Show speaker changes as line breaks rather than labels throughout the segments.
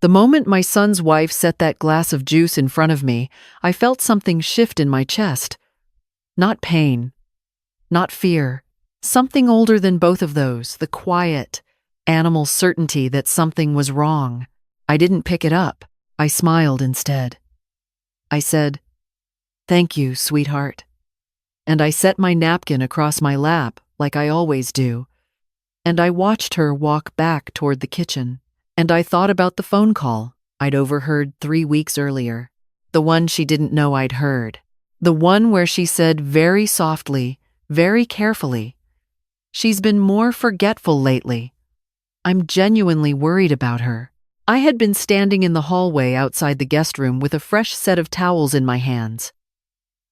The moment my son's wife set that glass of juice in front of me, I felt something shift in my chest. Not pain, not fear. Something older than both of those, the quiet, animal certainty that something was wrong. I didn't pick it up. I smiled instead. I said, "Thank you, sweetheart." And I set my napkin across my lap, like I always do. And I watched her walk back toward the kitchen. And I thought about the phone call I'd overheard 3 weeks earlier. The one she didn't know I'd heard. The one where she said very softly, very carefully, "She's been more forgetful lately. I'm genuinely worried about her." I had been standing in the hallway outside the guest room with a fresh set of towels in my hands.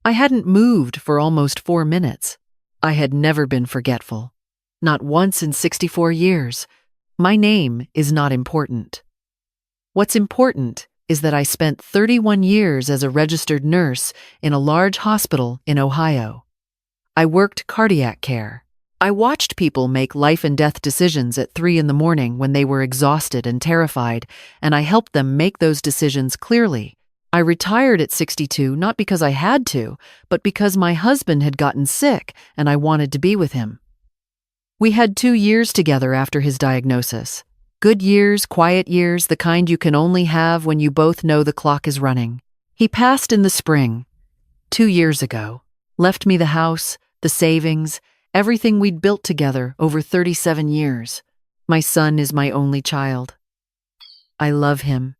I hadn't moved for almost 4 minutes. I had never been forgetful. Not once in 64 years. My name is not important. What's important is that I spent 31 years as a registered nurse in a large hospital in Ohio. I worked cardiac care. I watched people make life and death decisions at 3 in the morning when they were exhausted and terrified, and I helped them make those decisions clearly. I retired at 62 not because I had to, but because my husband had gotten sick and I wanted to be with him. We had 2 years together after his diagnosis. Good years, quiet years, the kind you can only have when you both know the clock is running. He passed in the spring, 2 years ago. Left me the house, the savings, everything we'd built together over 37 years. My son is my only child. I love him.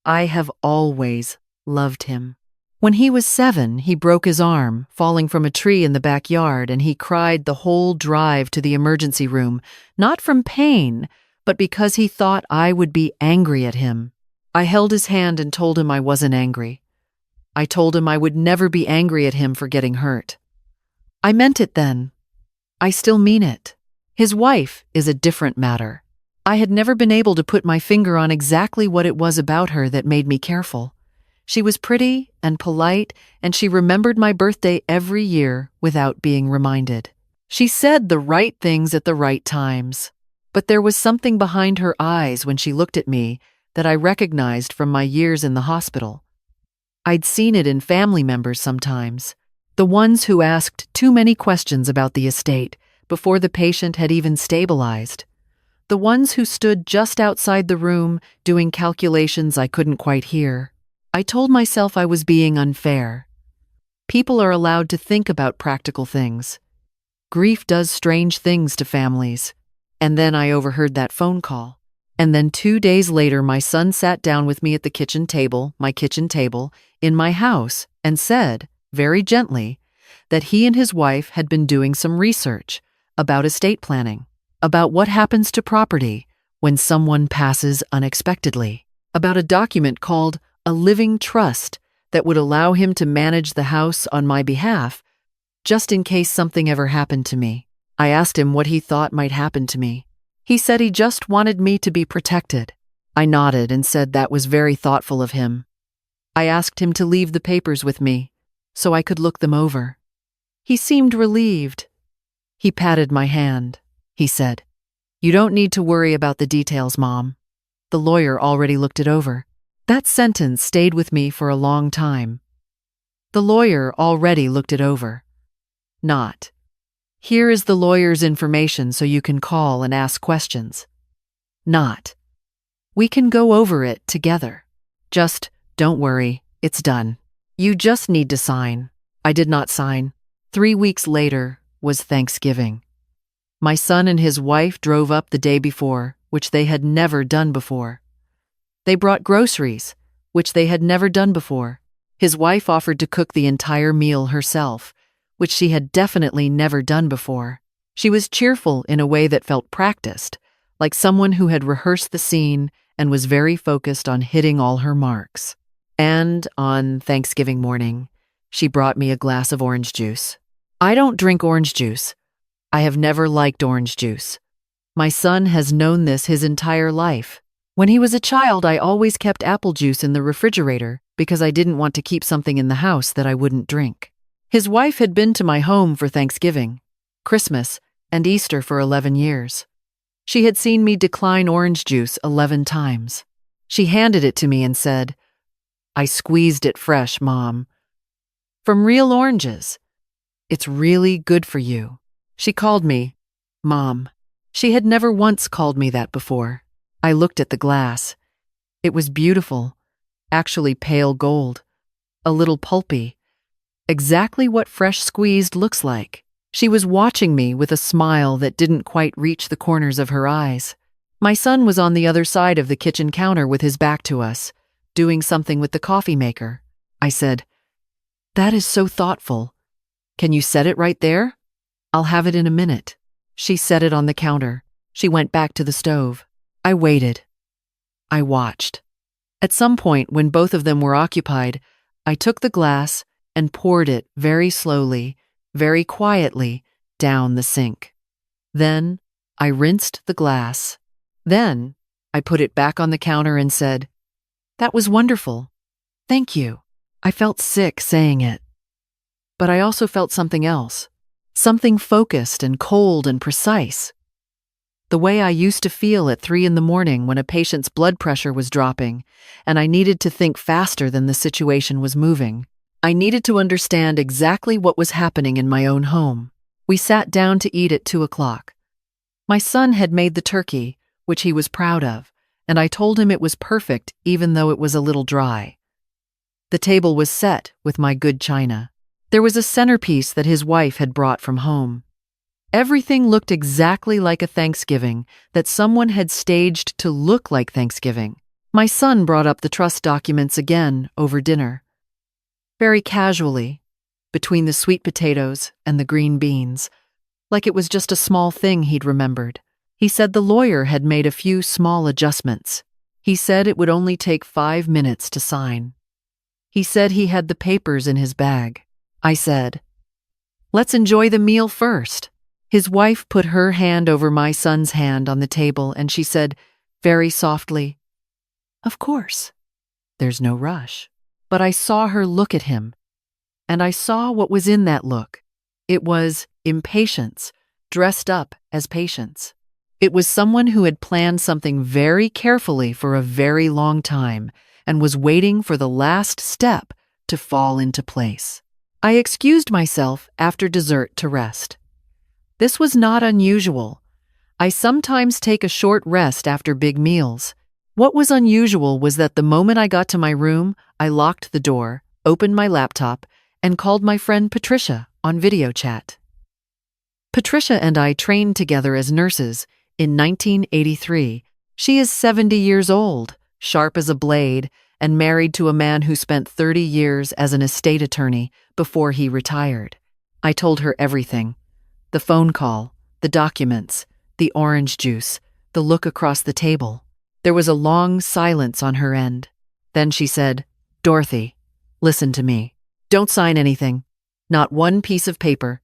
I have always loved him. When he was 7, he broke his arm, falling from a tree in the backyard, and he cried the whole drive to the emergency room, not from pain, but because he thought I would be angry at him. I held his hand and told him I wasn't angry. I told him I would never be angry at him for getting hurt. I meant it then. I still mean it. His wife is a different matter. I had never been able to put my finger on exactly what it was about her that made me careful. She was pretty and polite, and she remembered my birthday every year without being reminded. She said the right things at the right times. But there was something behind her eyes when she looked at me that I recognized from my years in the hospital. I'd seen it in family members sometimes, the ones who asked too many questions about the estate before the patient had even stabilized. The ones who stood just outside the room doing calculations I couldn't quite hear. I told myself I was being unfair. People are allowed to think about practical things. Grief does strange things to families. And then I overheard that phone call. And then 2 days later, my son sat down with me at the kitchen table, in my house, and said, very gently, that he and his wife had been doing some research about estate planning, about what happens to property when someone passes unexpectedly, about a document called a living trust that would allow him to manage the house on my behalf, just in case something ever happened to me. I asked him what he thought might happen to me. He said he just wanted me to be protected. I nodded and said that was very thoughtful of him. I asked him to leave the papers with me so I could look them over. He seemed relieved. He patted my hand. He said, "You don't need to worry about the details, Mom. The lawyer already looked it over." That sentence stayed with me for a long time. The lawyer already looked it over. Not, "Here is the lawyer's information so you can call and ask questions." Not, "We can go over it together." Just, "Don't worry, it's done. You just need to sign." I did not sign. 3 weeks later was Thanksgiving. My son and his wife drove up the day before, which they had never done before. They brought groceries, which they had never done before. His wife offered to cook the entire meal herself, which she had definitely never done before. She was cheerful in a way that felt practiced, like someone who had rehearsed the scene and was very focused on hitting all her marks. And on Thanksgiving morning, she brought me a glass of orange juice. I don't drink orange juice. I have never liked orange juice. My son has known this his entire life. When he was a child, I always kept apple juice in the refrigerator because I didn't want to keep something in the house that I wouldn't drink. His wife had been to my home for Thanksgiving, Christmas, and Easter for 11 years. She had seen me decline orange juice 11 times. She handed it to me and said, "I squeezed it fresh, Mom. From real oranges. It's really good for you." She called me Mom. She had never once called me that before. I looked at the glass. It was beautiful, actually pale gold, a little pulpy, exactly what fresh squeezed looks like. She was watching me with a smile that didn't quite reach the corners of her eyes. My son was on the other side of the kitchen counter with his back to us, doing something with the coffee maker. I said, "That is so thoughtful. Can you set it right there? I'll have it in a minute." She set it on the counter. She went back to the stove. I waited. I watched. At some point, when both of them were occupied, I took the glass and poured it very slowly, very quietly, down the sink. Then I rinsed the glass. Then I put it back on the counter and said, "That was wonderful. Thank you." I felt sick saying it. But I also felt something else. Something focused and cold and precise. The way I used to feel at 3 in the morning when a patient's blood pressure was dropping, and I needed to think faster than the situation was moving. I needed to understand exactly what was happening in my own home. We sat down to eat at 2:00. My son had made the turkey, which he was proud of, and I told him it was perfect even though it was a little dry. The table was set with my good china. There was a centerpiece that his wife had brought from home. Everything looked exactly like a Thanksgiving that someone had staged to look like Thanksgiving. My son brought up the trust documents again over dinner. Very casually, between the sweet potatoes and the green beans, like it was just a small thing he'd remembered. He said the lawyer had made a few small adjustments. He said it would only take 5 minutes to sign. He said he had the papers in his bag. I said, "Let's enjoy the meal first." His wife put her hand over my son's hand on the table and she said, very softly, "Of course. There's no rush." But I saw her look at him, and I saw what was in that look. It was impatience, dressed up as patience. It was someone who had planned something very carefully for a very long time and was waiting for the last step to fall into place. I excused myself after dessert to rest. This was not unusual. I sometimes take a short rest after big meals. What was unusual was that the moment I got to my room, I locked the door, opened my laptop, and called my friend Patricia on video chat. Patricia and I trained together as nurses in 1983. She is 70 years old, sharp as a blade, and married to a man who spent 30 years as an estate attorney before he retired. I told her everything. The phone call, the documents, the orange juice, the look across the table. There was a long silence on her end. Then she said, "Dorothy, listen to me. Don't sign anything. Not one piece of paper.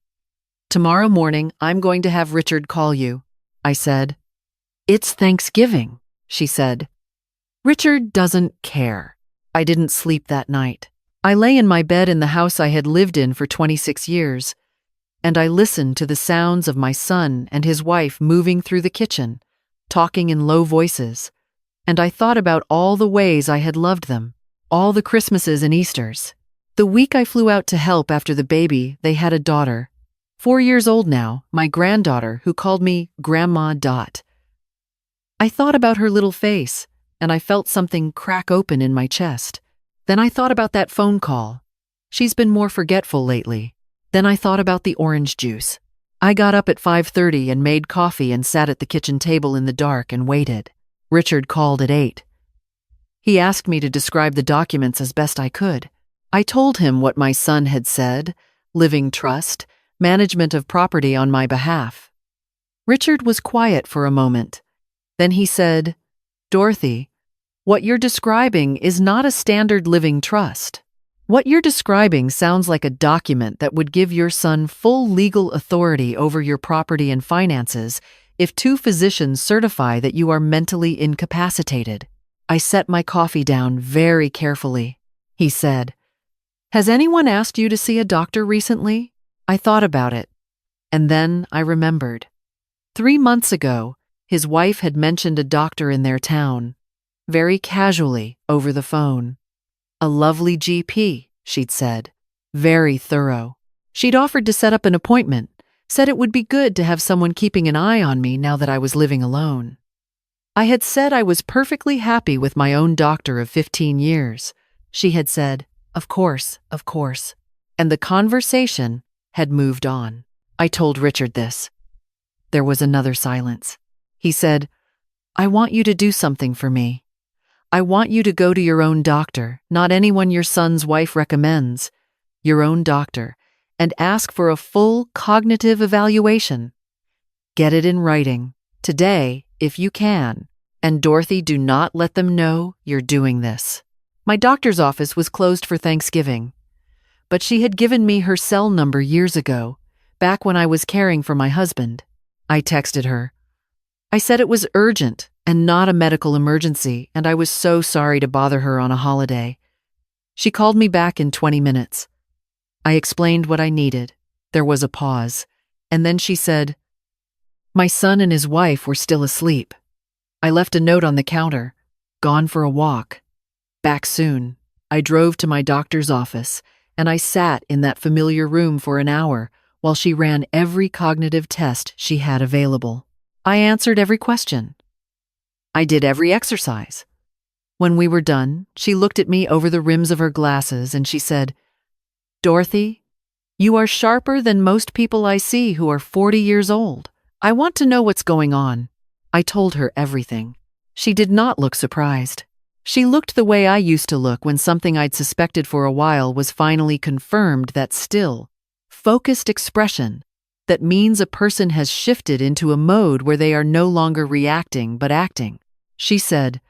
Tomorrow morning, I'm going to have Richard call you." I said, "It's Thanksgiving," she said. "Richard doesn't care." I didn't sleep that night. I lay in my bed in the house I had lived in for 26 years, and I listened to the sounds of my son and his wife moving through the kitchen, talking in low voices, and I thought about all the ways I had loved them, all the Christmases and Easters. The week I flew out to help after the baby, they had a daughter, 4 years old now, my granddaughter, who called me Grandma Dot. I thought about her little face, and I felt something crack open in my chest. Then I thought about that phone call. She's been more forgetful lately. Then I thought about the orange juice. I got up at 5:30 and made coffee and sat at the kitchen table in the dark and waited. Richard called at 8. He asked me to describe the documents as best I could. I told him what my son had said, living trust, management of property on my behalf. Richard was quiet for a moment. Then he said, "Dorothy, what you're describing is not a standard living trust. What you're describing sounds like a document that would give your son full legal authority over your property and finances if 2 physicians certify that you are mentally incapacitated." I set my coffee down very carefully. He said, "Has anyone asked you to see a doctor recently?" I thought about it, and then I remembered. 3 months ago, his wife had mentioned a doctor in their town. very casually, over the phone. A lovely GP, she'd said. Very thorough. She'd offered to set up an appointment, said it would be good to have someone keeping an eye on me now that I was living alone. I had said I was perfectly happy with my own doctor of 15 years. She had said, of course, and the conversation had moved on. I told Richard this. There was another silence. He said, I want you to do something for me. I want you to go to your own doctor, not anyone your son's wife recommends, your own doctor, and ask for a full cognitive evaluation. Get it in writing, today, if you can, and Dorothy, do not let them know you're doing this. My doctor's office was closed for Thanksgiving, but she had given me her cell number years ago, back when I was caring for my husband. I texted her. I said it was urgent and not a medical emergency, and I was so sorry to bother her on a holiday. She called me back in 20 minutes. I explained what I needed. There was a pause, and then she said, my son and his wife were still asleep. I left a note on the counter, gone for a walk. Back soon. I drove to my doctor's office, and I sat in that familiar room for an hour while she ran every cognitive test she had available. I answered every question. I did every exercise. When we were done, she looked at me over the rims of her glasses and she said, Dorothy, you are sharper than most people I see who are 40 years old. I want to know what's going on. I told her everything. She did not look surprised. She looked the way I used to look when something I'd suspected for a while was finally confirmed, that still, focused expression that means a person has shifted into a mode where they are no longer reacting but acting. She said,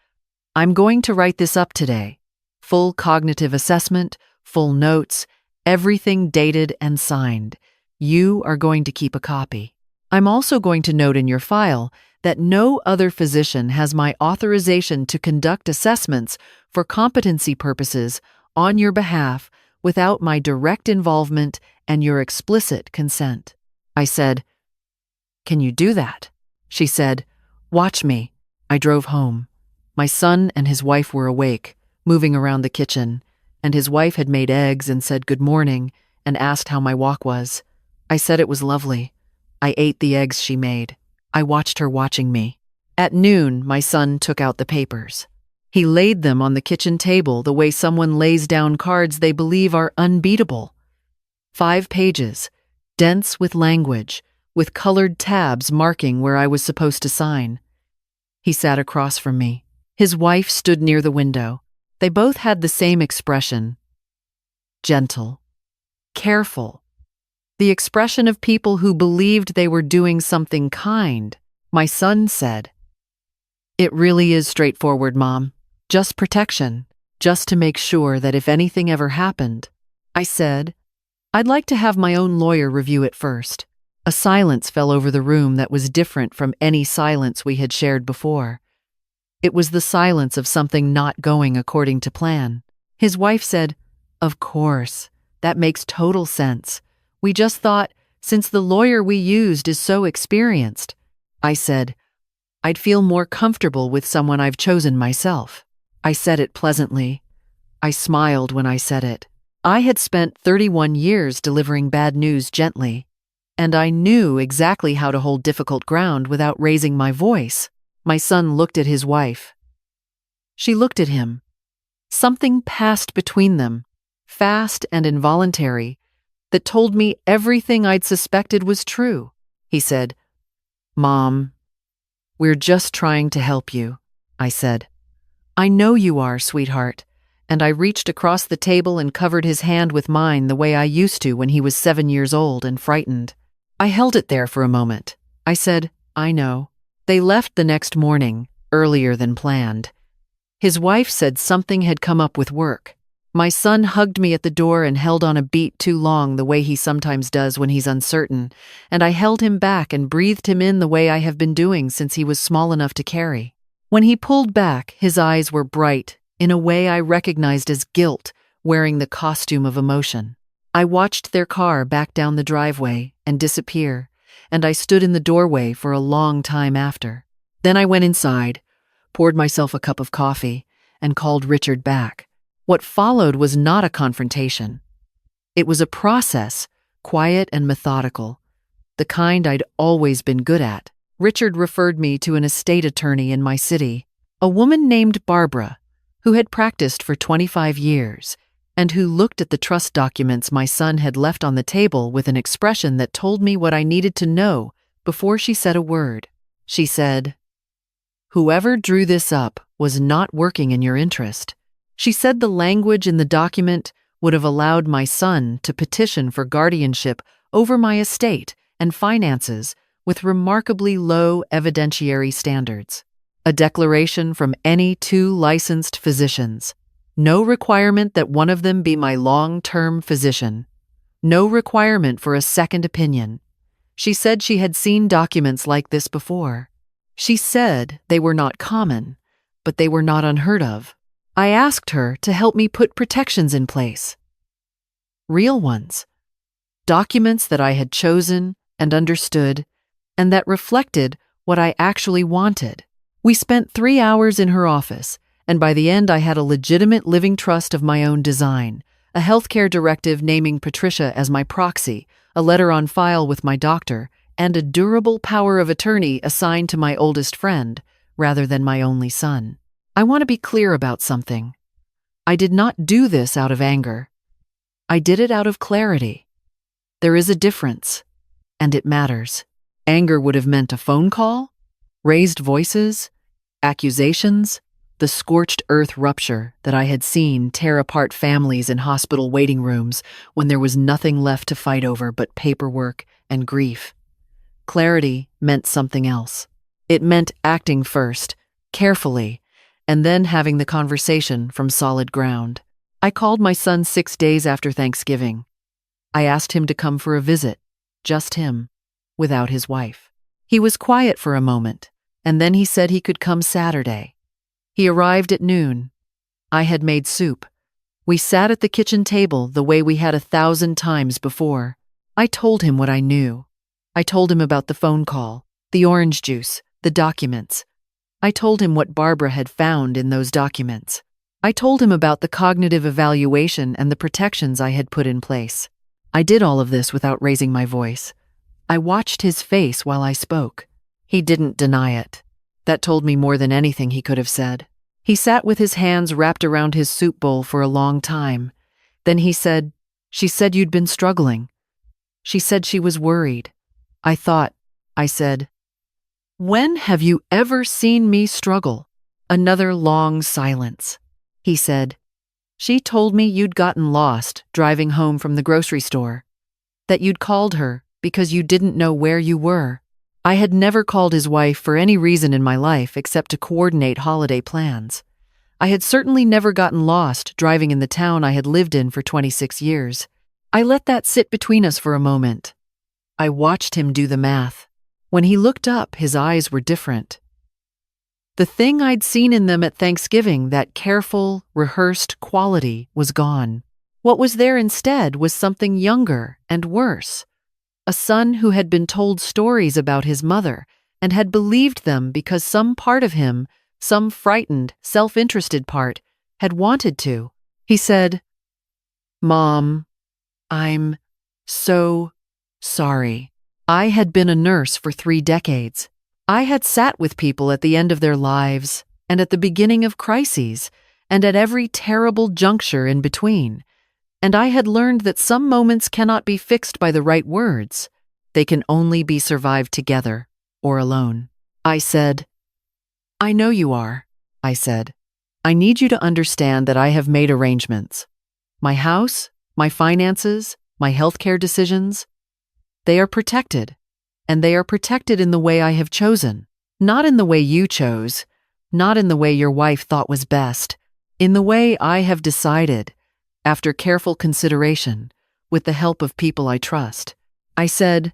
I'm going to write this up today. Full cognitive assessment, full notes, everything dated and signed. You are going to keep a copy. I'm also going to note in your file that no other physician has my authorization to conduct assessments for competency purposes on your behalf without my direct involvement and your explicit consent. I said, Can you do that? She said, Watch me. I drove home. My son and his wife were awake, moving around the kitchen, and his wife had made eggs and said good morning and asked how my walk was. I said it was lovely. I ate the eggs she made. I watched her watching me. At noon, my son took out the papers. He laid them on the kitchen table the way someone lays down cards they believe are unbeatable. 5 pages, dense with language, with colored tabs marking where I was supposed to sign. He sat across from me. His wife stood near the window. They both had the same expression. Gentle. Careful. The expression of people who believed they were doing something kind. My son said, It really is straightforward, Mom. Just protection. Just to make sure that if anything ever happened. I said, I'd like to have my own lawyer review it first. A silence fell over the room that was different from any silence we had shared before. It was the silence of something not going according to plan. His wife said, Of course, that makes total sense. We just thought, since the lawyer we used is so experienced. I said, I'd feel more comfortable with someone I've chosen myself. I said it pleasantly. I smiled when I said it. I had spent 31 years delivering bad news gently, and I knew exactly how to hold difficult ground without raising my voice. My son looked at his wife. She looked at him. Something passed between them, fast and involuntary, that told me everything I'd suspected was true. He said, Mom, we're just trying to help you, I said. I know you are, sweetheart, and I reached across the table and covered his hand with mine the way I used to when he was 7 years old and frightened. I held it there for a moment. I said, I know. They left the next morning, earlier than planned. His wife said something had come up with work. My son hugged me at the door and held on a beat too long the way he sometimes does when he's uncertain, and I held him back and breathed him in the way I have been doing since he was small enough to carry. When he pulled back, his eyes were bright, in a way I recognized as guilt, wearing the costume of emotion. I watched their car back down the driveway and disappear, and I stood in the doorway for a long time after. Then I went inside, poured myself a cup of coffee, and called Richard back. What followed was not a confrontation. It was a process, quiet and methodical, the kind I'd always been good at. Richard referred me to an estate attorney in my city, a woman named Barbara, who had practiced for 25 years and who looked at the trust documents my son had left on the table with an expression that told me what I needed to know before she said a word. She said, "Whoever drew this up was not working in your interest." She said the language in the document would have allowed my son to petition for guardianship over my estate and finances with remarkably low evidentiary standards. A declaration from any two licensed physicians. No requirement that one of them be my long-term physician. No requirement for a second opinion. She said she had seen documents like this before. She said they were not common, but they were not unheard of. I asked her to help me put protections in place. Real ones. Documents that I had chosen and understood, and that reflected what I actually wanted. We spent 3 hours in her office, and by the end I had a legitimate living trust of my own design, a healthcare directive naming Patricia as my proxy, a letter on file with my doctor, and a durable power of attorney assigned to my oldest friend, rather than my only son. I want to be clear about something. I did not do this out of anger. I did it out of clarity. There is a difference, and it matters. Anger would have meant a phone call, raised voices, accusations, the scorched earth rupture that I had seen tear apart families in hospital waiting rooms when there was nothing left to fight over but paperwork and grief. Clarity meant something else. It meant acting first, carefully, and then having the conversation from solid ground. I called my son 6 days after Thanksgiving. I asked him to come for a visit, just him, without his wife. He was quiet for a moment, and then he said he could come Saturday. He arrived at noon. I had made soup. We sat at the kitchen table the way we had 1,000 times before. I told him what I knew. I told him about the phone call, the orange juice, the documents. I told him what Barbara had found in those documents. I told him about the cognitive evaluation and the protections I had put in place. I did all of this without raising my voice. I watched his face while I spoke. He didn't deny it. That told me more than anything he could have said. He sat with his hands wrapped around his soup bowl for a long time. Then he said, "She said you'd been struggling. She said she was worried." I said, "When have you ever seen me struggle?" Another long silence. He said, "She told me you'd gotten lost driving home from the grocery store, that you'd called her because you didn't know where you were." I had never called his wife for any reason in my life except to coordinate holiday plans. I had certainly never gotten lost driving in the town I had lived in for 26 years. I let that sit between us for a moment. I watched him do the math. When he looked up, his eyes were different. The thing I'd seen in them at Thanksgiving, that careful, rehearsed quality, was gone. What was there instead was something younger and worse. A son who had been told stories about his mother and had believed them because some part of him, some frightened, self-interested part, had wanted to. He said, "Mom, I'm so sorry. I had been a nurse for 3 decades. I had sat with people at the end of their lives and at the beginning of crises and at every terrible juncture in between. And I had learned that some moments cannot be fixed by the right words. They can only be survived together or alone." I said, "I know you are," I said. "I need you to understand that I have made arrangements. My house, my finances, my healthcare decisions, they are protected. And they are protected in the way I have chosen. Not in the way you chose, not in the way your wife thought was best, in the way I have decided, after careful consideration, with the help of people I trust." I said,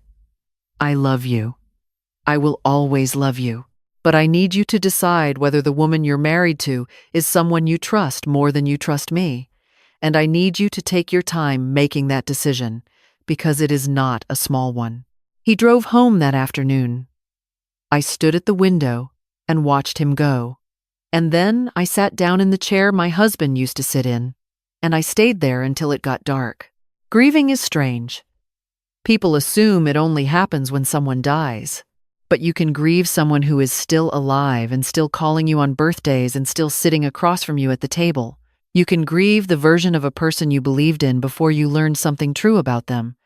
"I love you. I will always love you. But I need you to decide whether the woman you're married to is someone you trust more than you trust me. And I need you to take your time making that decision, because it is not a small one." He drove home that afternoon. I stood at the window and watched him go. And then I sat down in the chair my husband used to sit in, and I stayed there until it got dark. Grieving is strange. People assume it only happens when someone dies. But you can grieve someone who is still alive and still calling you on birthdays and still sitting across from you at the table. You can grieve the version of a person you believed in before you learned something true about them.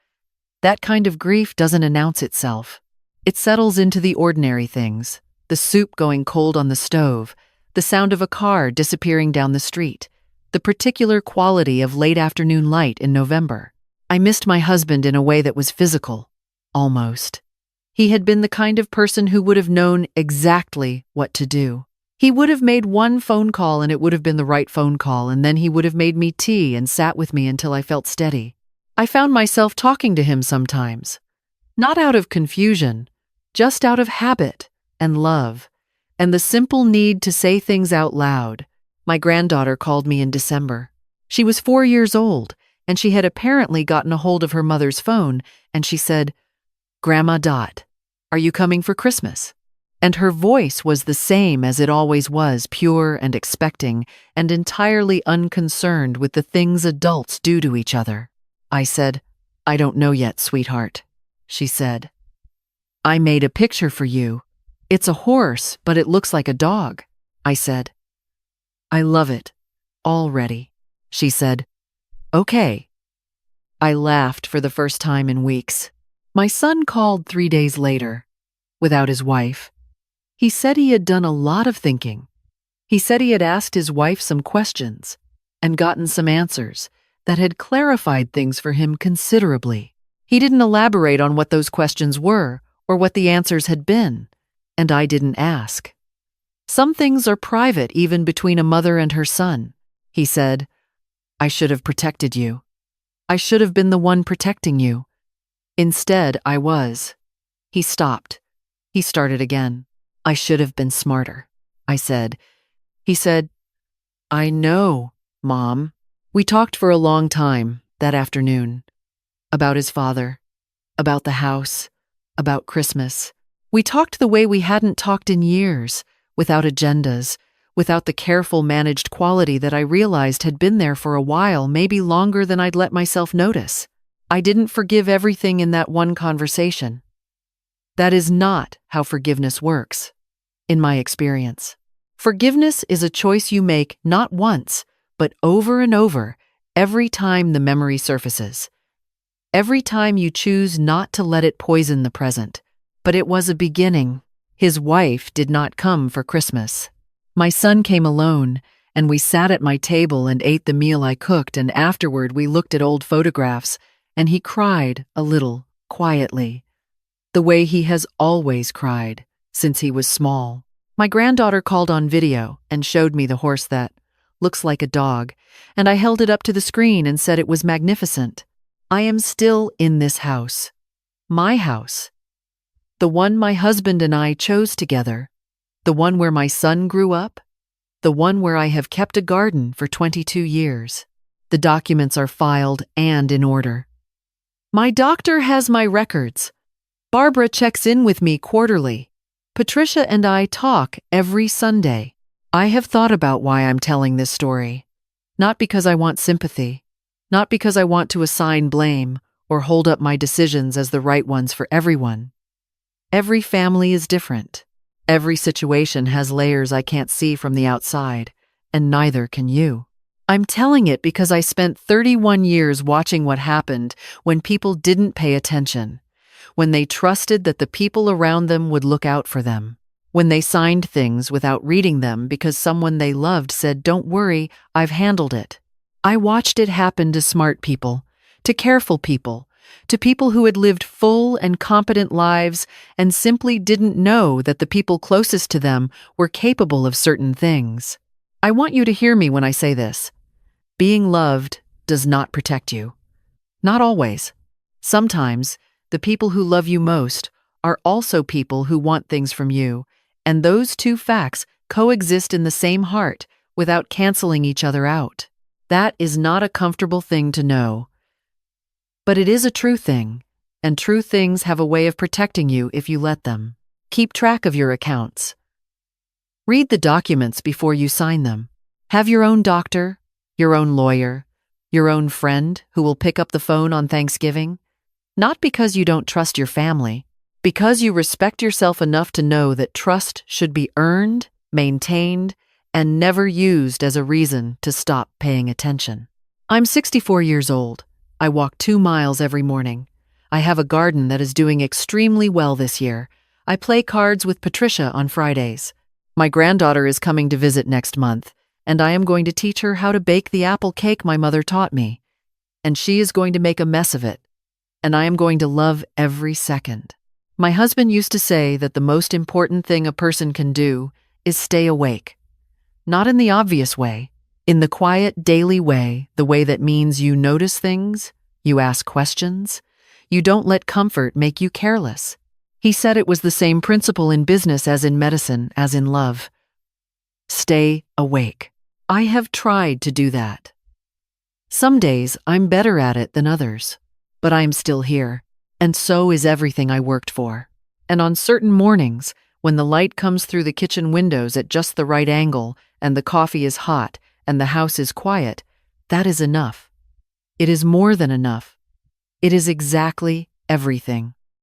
That kind of grief doesn't announce itself. It settles into the ordinary things: the soup going cold on the stove, the sound of a car disappearing down the street, the particular quality of late afternoon light in November. I missed my husband in a way that was physical, almost. He had been the kind of person who would have known exactly what to do. He would have made one phone call and it would have been the right phone call, and then he would have made me tea and sat with me until I felt steady. I found myself talking to him sometimes, not out of confusion, just out of habit and love, and the simple need to say things out loud. My granddaughter called me in December. She was 4 years old, and she had apparently gotten a hold of her mother's phone, and she said, "Grandma Dot, are you coming for Christmas?" And her voice was the same as it always was, pure and expecting, and entirely unconcerned with the things adults do to each other. I said, "I don't know yet, sweetheart." She said, "I made a picture for you. It's a horse, but it looks like a dog." I said, "I love it already." She said, "Okay." I laughed for the first time in weeks. My son called 3 days later, without his wife. He said he had done a lot of thinking. He said he had asked his wife some questions and gotten some answers that had clarified things for him considerably. He didn't elaborate on what those questions were or what the answers had been, and I didn't ask. Some things are private even between a mother and her son. He said, "I should have protected you. I should have been the one protecting you. Instead, I was." He stopped. He started again. "I should have been smarter," I said. He said, "I know, Mom." We talked for a long time that afternoon. About his father, about the house, about Christmas. We talked the way we hadn't talked in years, without agendas, without the careful managed quality that I realized had been there for a while, maybe longer than I'd let myself notice. I didn't forgive everything in that one conversation. That is not how forgiveness works, in my experience. Forgiveness is a choice you make not once, but over and over, every time the memory surfaces. Every time you choose not to let it poison the present. But it was a beginning. His wife did not come for Christmas. My son came alone, and we sat at my table and ate the meal I cooked, and afterward we looked at old photographs, and he cried a little, quietly, the way he has always cried since he was small. My granddaughter called on video and showed me the horse that looks like a dog, and I held it up to the screen and said it was magnificent. I am still in this house. My house. The one my husband and I chose together. The one where my son grew up. The one where I have kept a garden for 22 years. The documents are filed and in order. My doctor has my records. Barbara checks in with me quarterly. Patricia and I talk every Sunday. I have thought about why I'm telling this story. Not because I want sympathy. Not because I want to assign blame or hold up my decisions as the right ones for everyone. Every family is different. Every situation has layers I can't see from the outside, and neither can you. I'm telling it because I spent 31 years watching what happened when people didn't pay attention, when they trusted that the people around them would look out for them, when they signed things without reading them because someone they loved said, "Don't worry, I've handled it." I watched it happen to smart people, to careful people, to people who had lived full and competent lives and simply didn't know that the people closest to them were capable of certain things. I want you to hear me when I say this. Being loved does not protect you. Not always. Sometimes, the people who love you most are also people who want things from you, and those two facts coexist in the same heart without canceling each other out. That is not a comfortable thing to know. But it is a true thing, and true things have a way of protecting you if you let them. Keep track of your accounts. Read the documents before you sign them. Have your own doctor, your own lawyer, your own friend who will pick up the phone on Thanksgiving. Not because you don't trust your family, because you respect yourself enough to know that trust should be earned, maintained, and never used as a reason to stop paying attention. I'm 64 years old. I walk 2 miles every morning. I have a garden that is doing extremely well this year. I play cards with Patricia on Fridays. My granddaughter is coming to visit next month, and I am going to teach her how to bake the apple cake my mother taught me. And she is going to make a mess of it. And I am going to love every second. My husband used to say that the most important thing a person can do is stay awake. Not in the obvious way, in the quiet, daily way, the way that means you notice things, you ask questions, you don't let comfort make you careless. He said it was the same principle in business as in medicine, as in love. Stay awake. I have tried to do that. Some days I'm better at it than others, but I am still here, and so is everything I worked for. And on certain mornings, when the light comes through the kitchen windows at just the right angle, and the coffee is hot, and the house is quiet, that is enough. It is more than enough. It is exactly everything.